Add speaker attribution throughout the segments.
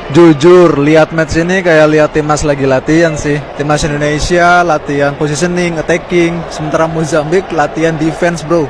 Speaker 1: Jujur, lihat match ini kayak lihat timnas lagi latihan sih. Timnas Indonesia latihan positioning, attacking, sementara Mozambik latihan defense, bro.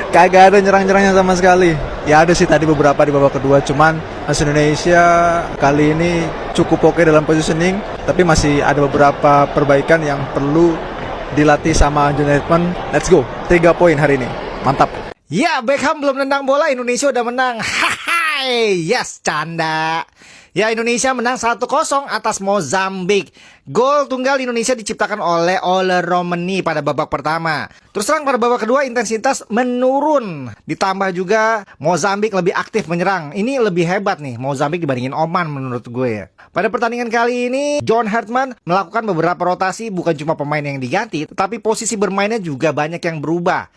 Speaker 1: Kagak ada nyerang-nyerangnya sama sekali. Ya ada sih tadi beberapa di babak kedua, cuman timnas Indonesia kali ini cukup oke dalam positioning, tapi masih ada beberapa perbaikan yang perlu dilatih sama John Herdman. Let's go, 3 poin hari ini. Mantap.
Speaker 2: Ya, Beckham belum nendang bola, Indonesia udah menang. Hai, yes, canda. Ya, Indonesia menang 1-0 atas Mozambik. Gol tunggal Indonesia diciptakan oleh Ole Romeni pada babak pertama. Terus terang pada babak kedua intensitas menurun. Ditambah juga Mozambik lebih aktif menyerang. Ini lebih hebat nih Mozambik dibandingin Oman menurut gue ya. Pada pertandingan kali ini John Herdman melakukan beberapa rotasi, bukan cuma pemain yang diganti, tetapi posisi bermainnya juga banyak yang berubah.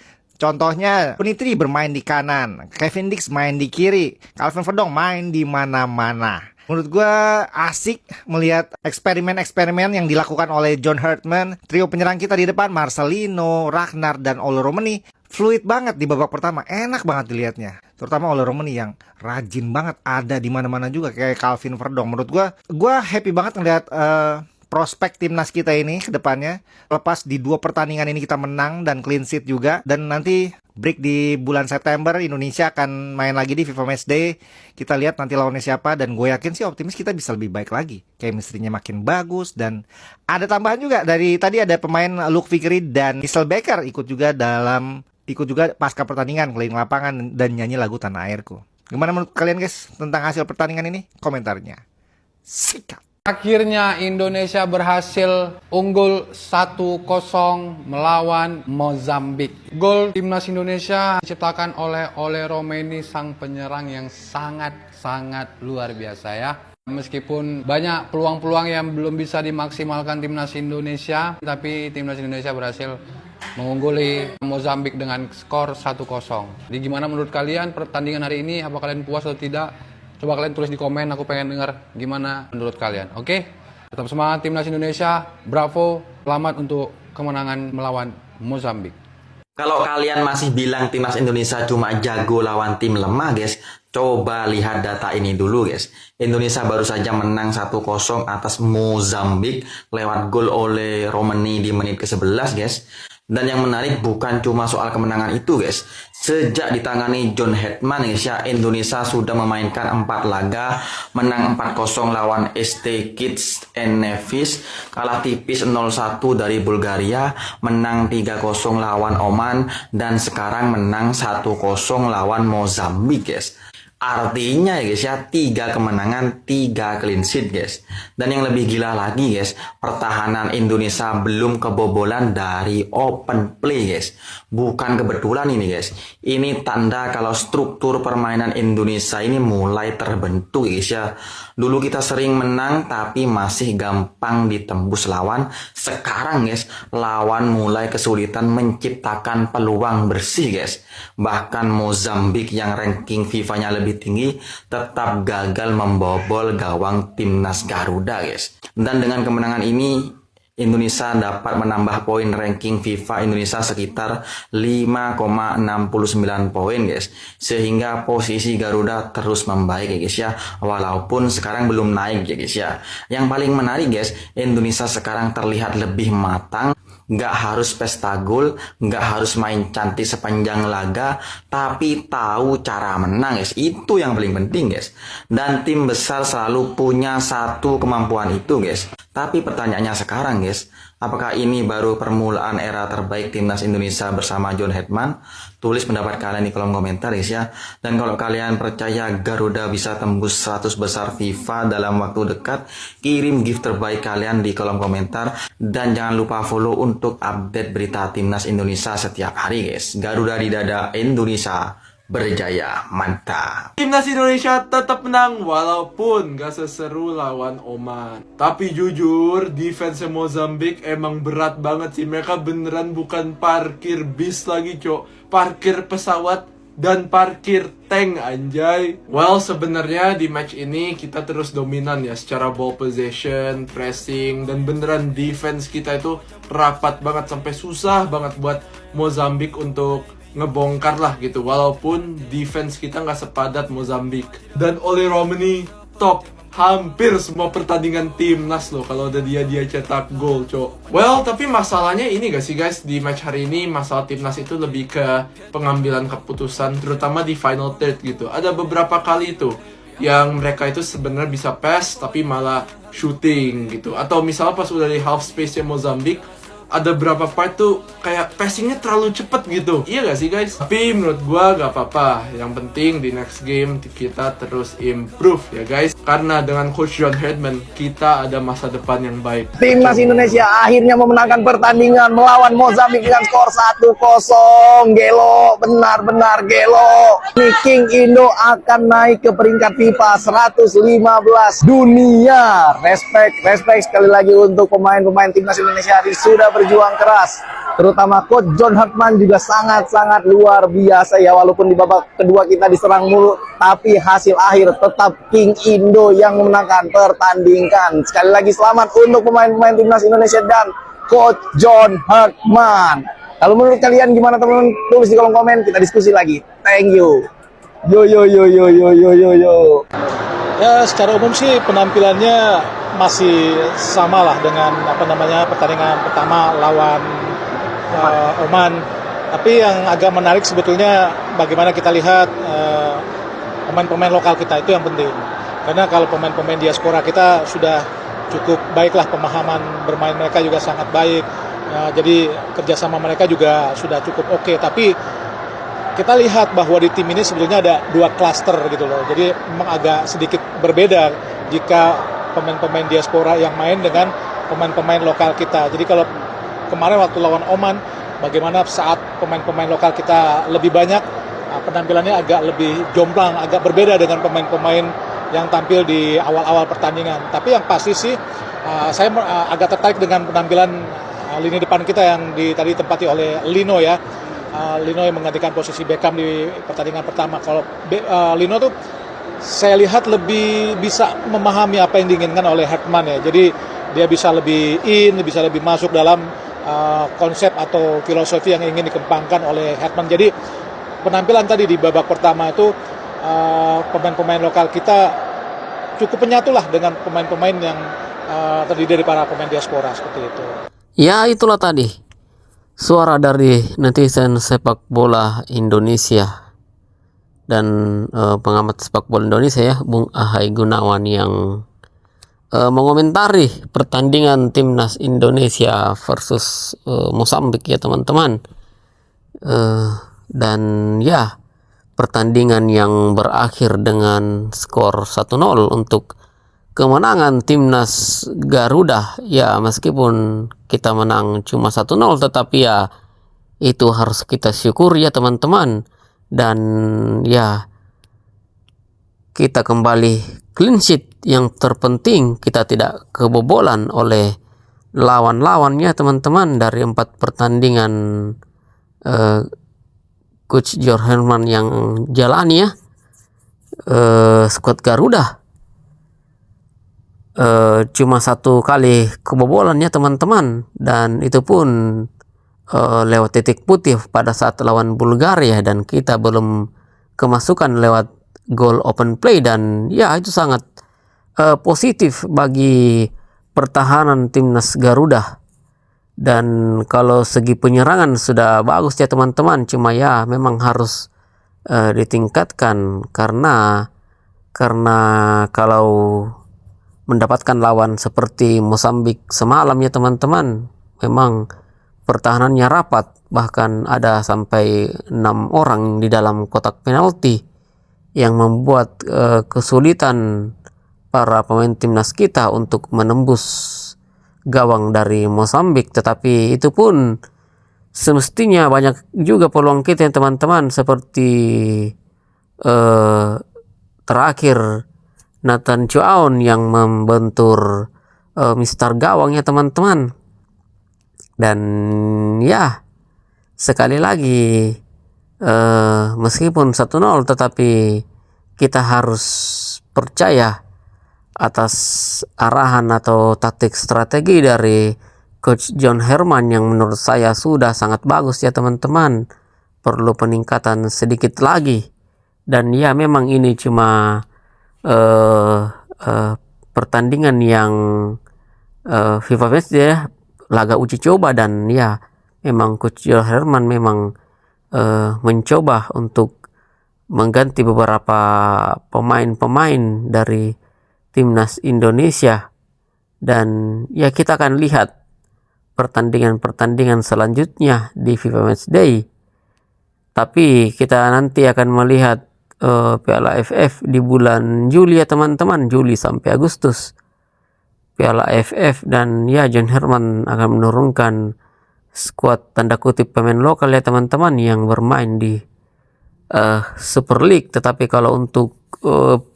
Speaker 2: Contohnya, Penitri bermain di kanan, Kevin Dix main di kiri, Calvin Verdong main di mana-mana. Menurut gue asik melihat eksperimen-eksperimen yang dilakukan oleh John Herdman. Trio penyerang kita di depan, Marcelino, Ragnar, dan Ole Romeni, fluid banget di babak pertama, enak banget dilihatnya. Terutama Ole Romeni yang rajin banget, ada di mana-mana juga kayak Calvin Verdong. Menurut gue happy banget ngeliat prospek timnas kita ini ke depannya. Lepas di 2 pertandingan ini kita menang dan clean sheet juga. Dan nanti break di bulan September Indonesia akan main lagi di FIFA Matchday. Kita lihat nanti lawannya siapa, dan gue yakin sih optimis kita bisa lebih baik lagi. Chemistry-nya makin bagus, dan ada tambahan juga dari tadi ada pemain Luke Fikri dan Giselle Becker ikut juga pasca pertandingan keliling lapangan dan nyanyi lagu Tanah Airku. Gimana menurut kalian guys tentang hasil pertandingan ini? Komentarnya. Sikat.
Speaker 3: Akhirnya Indonesia berhasil unggul 1-0 melawan Mozambik. Gol timnas Indonesia diciptakan oleh Ole Romeni, sang penyerang yang sangat luar biasa ya. Meskipun banyak peluang-peluang yang belum bisa dimaksimalkan timnas Indonesia, tapi timnas Indonesia berhasil mengungguli Mozambik dengan skor 1-0. Jadi gimana menurut kalian pertandingan hari ini? Apa kalian puas atau tidak? Coba kalian tulis di komen, aku pengen dengar gimana menurut kalian. Oke? Tetap semangat timnas Indonesia, bravo, selamat untuk kemenangan melawan Mozambik.
Speaker 4: Kalau kalian masih bilang timnas Indonesia cuma jago lawan tim lemah guys, coba lihat data ini dulu guys. Indonesia baru saja menang 1-0 atas Mozambik lewat gol oleh Romeni di menit ke-11 guys. Dan yang menarik bukan cuma soal kemenangan itu guys. Sejak ditangani John Herdman guys ya, Indonesia sudah memainkan 4 laga, menang 4-0 lawan ST Kitts and Nevis, kalah tipis 0-1 dari Bulgaria, menang 3-0 lawan Oman, dan sekarang menang 1-0 lawan Mozambik guys. Artinya ya guys ya, 3 kemenangan, 3 clean sheet guys. Dan yang lebih gila lagi guys, pertahanan Indonesia belum kebobolan dari open play guys. Bukan kebetulan ini guys. Ini tanda kalau struktur permainan Indonesia ini mulai terbentuk guys ya. Dulu kita sering menang tapi masih gampang ditembus lawan. Sekarang guys, lawan mulai kesulitan menciptakan peluang bersih guys. Bahkan Mozambik yang ranking FIFA-nya lebih tinggi tetap gagal membobol gawang timnas Garuda guys. Dan dengan kemenangan ini Indonesia dapat menambah poin ranking FIFA Indonesia sekitar 5,69 poin guys. Sehingga posisi Garuda terus membaik ya guys ya. Walaupun sekarang belum naik ya guys ya. Yang paling menarik guys, Indonesia sekarang terlihat lebih matang. Nggak harus pesta gol, nggak harus main cantik sepanjang laga, tapi tahu cara menang guys. Itu yang paling penting guys. Dan tim besar selalu punya satu kemampuan itu guys. Tapi pertanyaannya sekarang guys, apakah ini baru permulaan era terbaik timnas Indonesia bersama John Herdman? Tulis pendapat kalian di kolom komentar guys ya. Dan kalau kalian percaya Garuda bisa tembus 100 besar FIFA dalam waktu dekat, kirim gift terbaik kalian di kolom komentar. Dan jangan lupa follow untuk update berita timnas Indonesia setiap hari guys. Garuda di dada, Indonesia berjaya, mantap.
Speaker 5: Timnas Indonesia tetap menang walaupun gak seseru lawan Oman. Tapi jujur, defense Mozambik emang berat banget sih. Mereka beneran bukan parkir bis lagi cok, parkir pesawat dan parkir tank anjay. Well, sebenarnya di match ini kita terus dominan ya secara ball possession, pressing, dan beneran defense kita itu rapat banget sampai susah banget buat Mozambik untuk ngebongkar lah gitu. Walaupun defense kita nggak sepadat Mozambik. Dan Ole Romeni stop hampir semua pertandingan timnas loh kalau ada dia cetak gol, cok. Well, tapi masalahnya ini gak sih guys, di match hari ini masalah timnas itu lebih ke pengambilan keputusan, terutama di final third gitu. Ada beberapa kali itu yang mereka itu sebenarnya bisa pass tapi malah shooting gitu. Atau misalnya pas udah di half space-nya Mozambik, ada berapa part tuh kayak passingnya terlalu cepet gitu. Iya gak sih guys? Tapi menurut gua gak apa-apa. Yang penting di next game kita terus improve ya guys. Karena dengan Coach John Herdman kita ada masa depan yang baik.
Speaker 2: Timnas Indonesia akhirnya memenangkan pertandingan melawan Mozambik dengan skor 1-0. Gelo, benar-benar gelo. Ini King Indo akan naik ke peringkat FIFA 115 dunia. Respect sekali lagi untuk pemain-pemain Timnas Indonesia hari sudah berjuang keras. Terutama Coach John Herdman juga sangat-sangat luar biasa ya. Walaupun di babak kedua kita diserang mulu, tapi hasil akhir tetap King Indo yang memenangkan pertandingan. Sekali lagi selamat untuk pemain-pemain Timnas Indonesia dan Coach John Herdman. Kalau menurut kalian gimana teman-teman? Tulis di kolom komen, kita diskusi lagi. Thank you. Yo.
Speaker 6: Ya, secara umum sih penampilannya masih sama lah dengan pertandingan pertama lawan Oman. Tapi yang agak menarik sebetulnya bagaimana kita lihat pemain-pemain lokal kita, itu yang penting. Karena kalau pemain-pemain diaspora kita sudah cukup baiklah, pemahaman bermain mereka juga sangat baik. Jadi kerjasama mereka juga sudah cukup oke. Tapi kita lihat bahwa di tim ini sebetulnya ada dua klaster gitu loh. Jadi memang agak sedikit berbeda jika pemain-pemain diaspora yang main dengan pemain-pemain lokal kita. Jadi kalau kemarin waktu lawan Oman, bagaimana saat pemain-pemain lokal kita lebih banyak, penampilannya agak lebih jomplang, agak berbeda dengan pemain-pemain yang tampil di awal-awal pertandingan. Tapi yang pasti sih, saya agak tertarik dengan penampilan lini depan kita yang tadi ditempati oleh Lino ya. Lino yang menggantikan posisi Beckham di pertandingan pertama. Kalau Lino tuh saya lihat lebih bisa memahami apa yang diinginkan oleh Herdman ya. Jadi dia bisa lebih bisa lebih masuk dalam konsep atau filosofi yang ingin dikembangkan oleh Herdman. Jadi penampilan tadi di babak pertama itu pemain-pemain lokal kita cukup menyatulah dengan pemain-pemain yang terdiri dari para pemain diaspora seperti itu.
Speaker 7: Ya, itulah tadi suara dari netizen sepak bola Indonesia dan pengamat sepak bola Indonesia ya, Bung Ahai Gunawan, yang mengomentari pertandingan timnas Indonesia versus Mozambik ya teman-teman. Dan ya, pertandingan yang berakhir dengan skor 1-0 untuk kemenangan timnas Garuda. Ya, meskipun kita menang cuma 1-0, tetapi ya itu harus kita syukuri ya teman-teman. Dan ya, kita kembali clean sheet. Yang terpenting kita tidak kebobolan oleh lawan-lawannya teman-teman. Dari 4 pertandingan Coach John Herdman yang jalani ya, skuad Garuda cuma 1 kali kebobolannya teman-teman, dan itu pun lewat titik putih pada saat lawan Bulgaria, dan kita belum kemasukan lewat gol open play. Dan ya, itu sangat positif bagi pertahanan timnas Garuda. Dan kalau segi penyerangan sudah bagus ya teman-teman, cuma ya memang harus ditingkatkan karena kalau mendapatkan lawan seperti Mozambik semalam ya teman-teman, memang pertahanannya rapat, bahkan ada sampai 6 orang di dalam kotak penalti yang membuat kesulitan para pemain timnas kita untuk menembus gawang dari Mozambik. Tetapi itu pun semestinya banyak juga peluang kita ya teman-teman, seperti terakhir Nathan Chuaon yang membentur mistar gawang ya teman-teman. Dan ya, sekali lagi meskipun 1-0, tetapi kita harus percaya atas arahan atau taktik strategi dari Coach John Herdman yang menurut saya sudah sangat bagus ya teman-teman. Perlu peningkatan sedikit lagi. Dan ya, memang ini cuma pertandingan yang FIFA Matchday ya, laga uji coba, dan ya memang Coach Joel Herman memang mencoba untuk mengganti beberapa pemain-pemamain dari timnas Indonesia. Dan ya kita akan lihat pertandingan-pertandingan selanjutnya di FIFA Matchday. Tapi kita nanti akan melihat Piala AFF di bulan Juli ya teman-teman, Juli sampai Agustus. Piala AFF, dan ya John Herman akan menurunkan skuad tanda kutip pemain lokal ya teman-teman yang bermain di Super League. Tetapi kalau untuk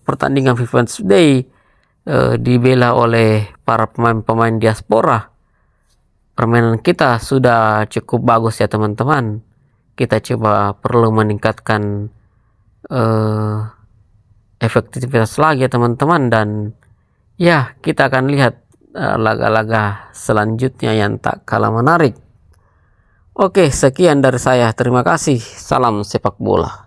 Speaker 7: pertandingan FIFA Matchday dibela oleh para pemain-pemain diaspora, permainan kita sudah cukup bagus ya teman-teman. Kita coba perlu meningkatkan efektivitas lagi ya teman-teman, dan ya kita akan lihat laga-laga selanjutnya yang tak kalah menarik. Oke, sekian dari saya. Terima kasih. Salam sepak bola.